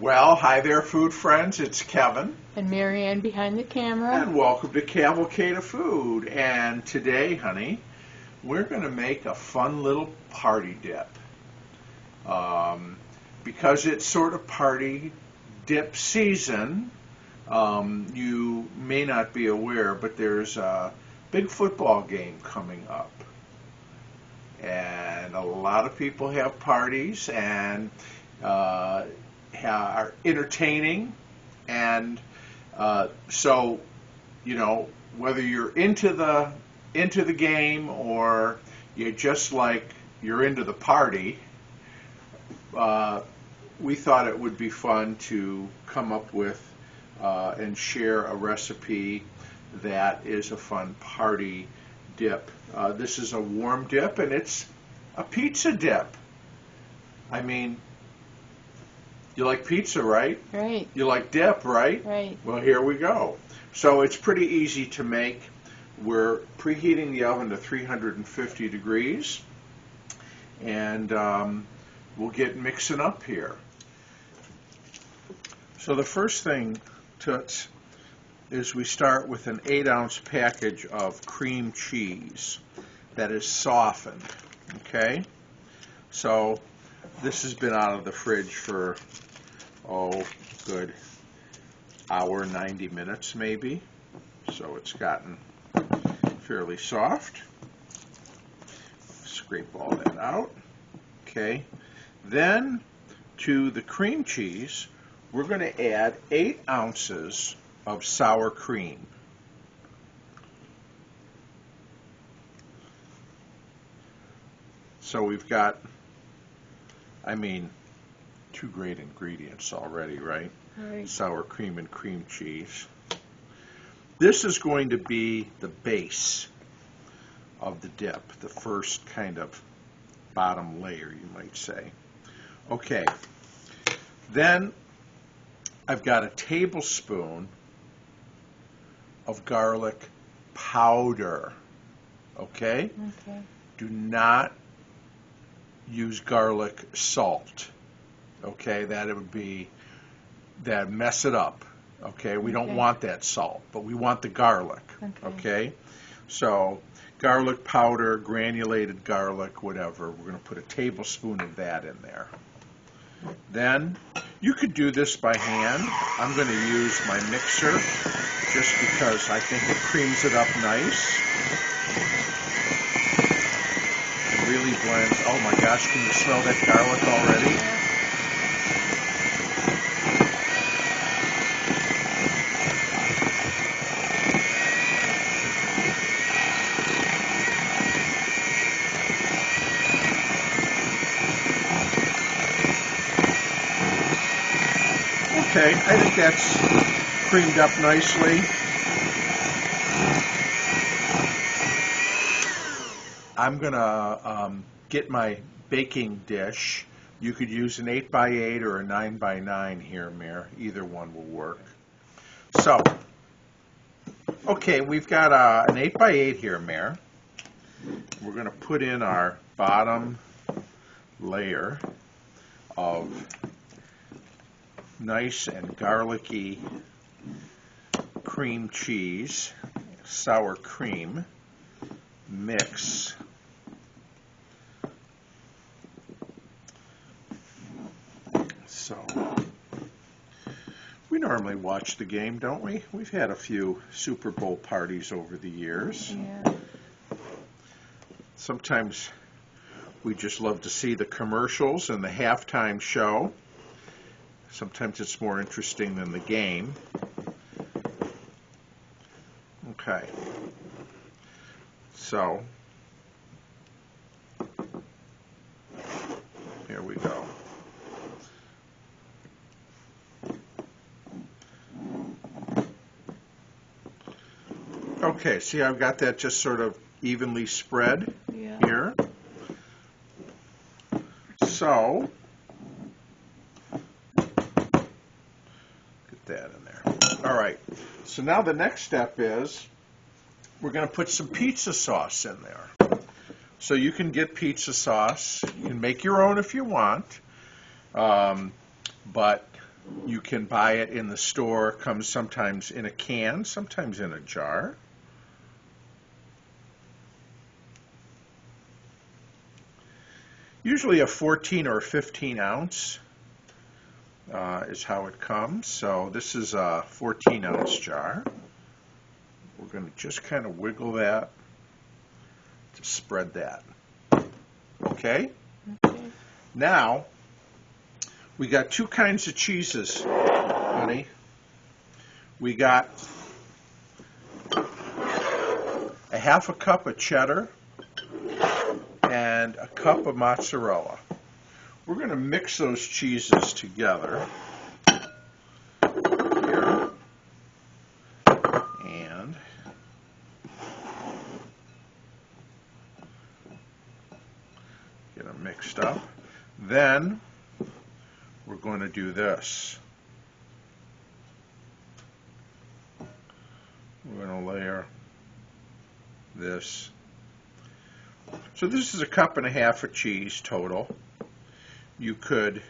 Well, hi there, food friends. It's Kevin. And Marianne behind the camera. And welcome to Cavalcade of Food. And today, honey, we're going to make a fun little party dip. Because it's sort of party dip season, you may not be aware, but there's a big football game coming up. And a lot of people have parties and are entertaining, and so whether you're into the game or you're just like you're into the party, we thought it would be fun to come up with and share a recipe that is a fun party dip. This is a warm dip, and it's a pizza dip. I mean, you like pizza, right? Right. You like dip, right? Right. Well, here we go. So it's pretty easy to make. We're preheating the oven to 350 degrees, and we'll get mixing up here. So the first thing, Toots, is we start with an 8-ounce package of cream cheese that is softened, okay? So this has been out of the fridge for, good hour, 90 minutes maybe. So it's gotten fairly soft. Scrape all that out. Okay. Then to the cream cheese, we're going to add 8 ounces of sour cream. So we've got, two great ingredients already, right? Right. Sour cream and cream cheese. This is going to be the base of the dip, the first kind of bottom layer, you might say. Okay, then I've got a tablespoon of garlic powder, okay? Okay. Do not use garlic salt, okay? That'd mess it up, okay? We don't want that salt, but we want the garlic, okay? So garlic powder, granulated garlic, whatever. We're going to put a tablespoon of that in there. Then you could do this by hand. I'm going to use my mixer just because I think it creams it up nice. It really blends. Oh my gosh, can you smell that garlic already? Okay, I think that's creamed up nicely. I'm going to get my baking dish. You could use an 8x8 or a 9x9 here, Mare. Either one will work. So, okay, we've got an 8x8 here, Mare. We're going to put in our bottom layer of nice and garlicky cream cheese, sour cream mix. So we normally watch the game, don't we? We've had a few Super Bowl parties over the years. Yeah. Sometimes we just love to see the commercials and the halftime show. Sometimes it's more interesting than the game. Okay. So, here we go. Okay, see, I've got that just sort of evenly spread here. So, that in there. All right, so now the next step is we're going to put some pizza sauce in there. So you can get pizza sauce. You can make your own if you want, but You can buy it in the store. Comes sometimes in a can, sometimes in a jar. Usually a 14 or a 15 ounce is how it comes. So this is a 14 ounce jar. We're going to just kind of wiggle that to spread that. Okay? Okay. Now, we got two kinds of cheeses, honey. We got a half a cup of cheddar and a cup of mozzarella. We're going to mix those cheeses together here and get them mixed up. Then we're going to do this. We're going to layer this. So this is a cup and a half of cheese total. You could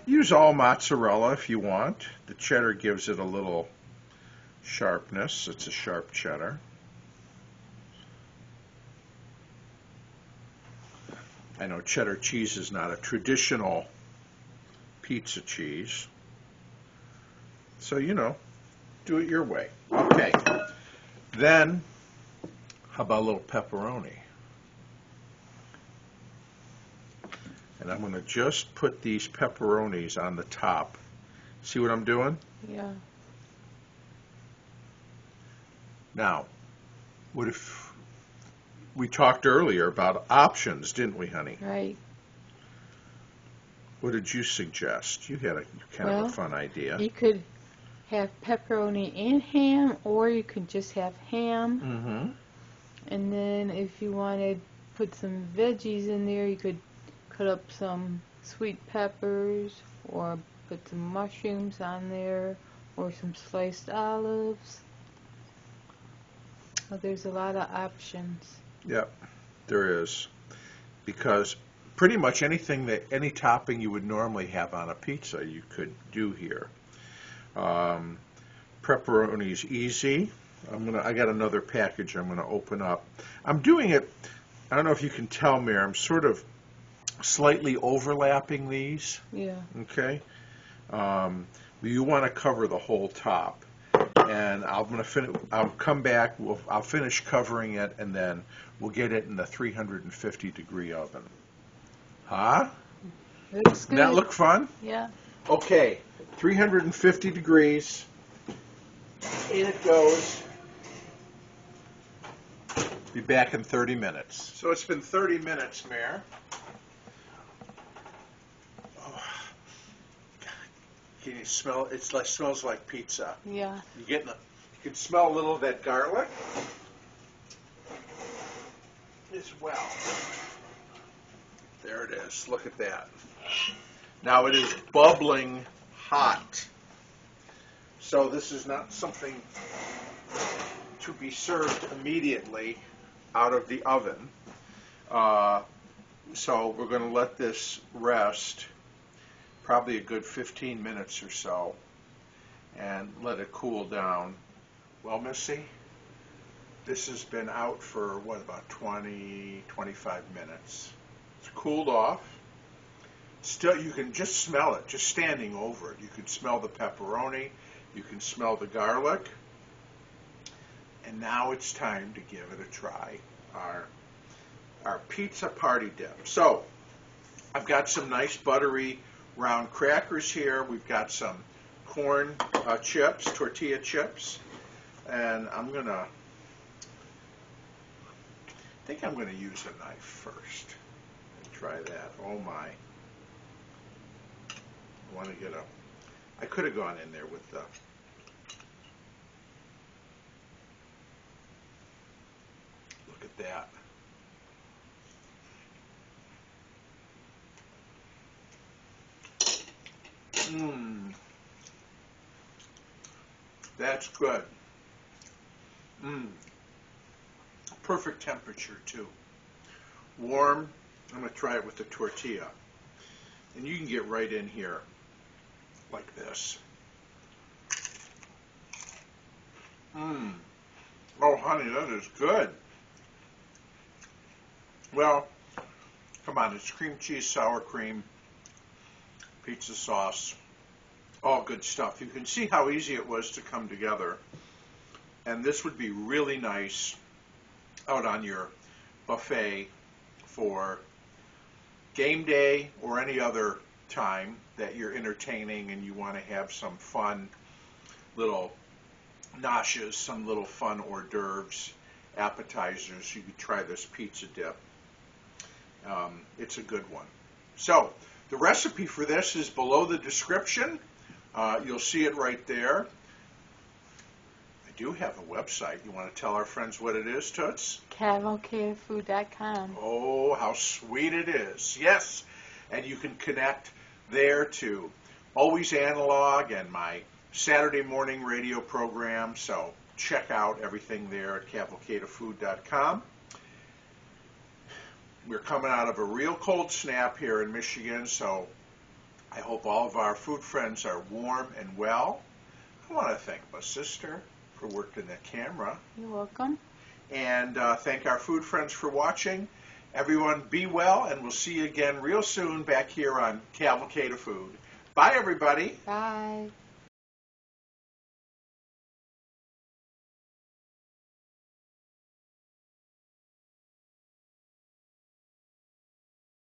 use all mozzarella if you want. The cheddar gives it a little sharpness. It's a sharp cheddar. I know cheddar cheese is not a traditional pizza cheese. So, you know, do it your way. Okay. Then, how about a little pepperoni? And I'm going to just put these pepperonis on the top. See what I'm doing? Yeah. Now, what if we talked earlier about options, didn't we, honey? Right. What did you suggest? You had a kind of a fun idea. You could have pepperoni and ham, or you could just have ham. Mm-hmm. And then if you wanted to put some veggies in there, you could cut up some sweet peppers, or put some mushrooms on there, or some sliced olives. Well, there's a lot of options. Yep, there is. Because pretty much any topping you would normally have on a pizza, you could do here. Pepperoni's easy. I got another package I'm gonna open up. I'm doing it. I don't know if you can tell, Mary. I'm sort of slightly overlapping these. Yeah. Okay. You want to cover the whole top, and I'll come back. I'll finish covering it, and then we'll get it in the 350-degree oven. Huh? Looks good. Doesn't that look fun? Yeah. Okay, 350 degrees. In it goes. Be back in 30 minutes. So it's been 30 minutes, Mare. Oh, can you smell? It smells like pizza. Yeah. You can smell a little of that garlic as well. There it is. Look at that. Now it is bubbling hot. So this is not something to be served immediately out of the oven. So we're going to let this rest probably a good 15 minutes or so and let it cool down. Well, Missy, this has been out for, about 20, 25 minutes. It's cooled off. Still, you can just smell it, just standing over it. You can smell the pepperoni. You can smell the garlic. And now it's time to give it a try. Our pizza party dip. So, I've got some nice buttery round crackers here. We've got some corn chips, tortilla chips. And I think I'm going to use a knife first. Try that. Oh my. I could have gone in there with the look at that. That's good. Perfect temperature too. Warm. I'm going to try it with the tortilla. And you can get right in here like this. Oh, honey, that is good. Well, come on, it's cream cheese, sour cream, pizza sauce, all good stuff. You can see how easy it was to come together. And this would be really nice out on your buffet for game day or any other time that you're entertaining and you want to have some fun little noshes, some little fun hors d'oeuvres, appetizers. You could try this pizza dip. It's a good one. So the recipe for this is below the description. You'll see it right there. I do have a website. You want to tell our friends what it is, Toots? cavalcadefood.com. Oh, how sweet it is. Yes. And you can connect there to Always Analog and my Saturday morning radio program. So check out everything there at cavalcadefood.com. We're coming out of a real cold snap here in Michigan, so I hope all of our food friends are warm and well. I want to thank my sister for working the camera. You're welcome. And thank our food friends for watching. Everyone be well, and we'll see you again real soon back here on Cavalcade of Food. Bye, everybody. Bye.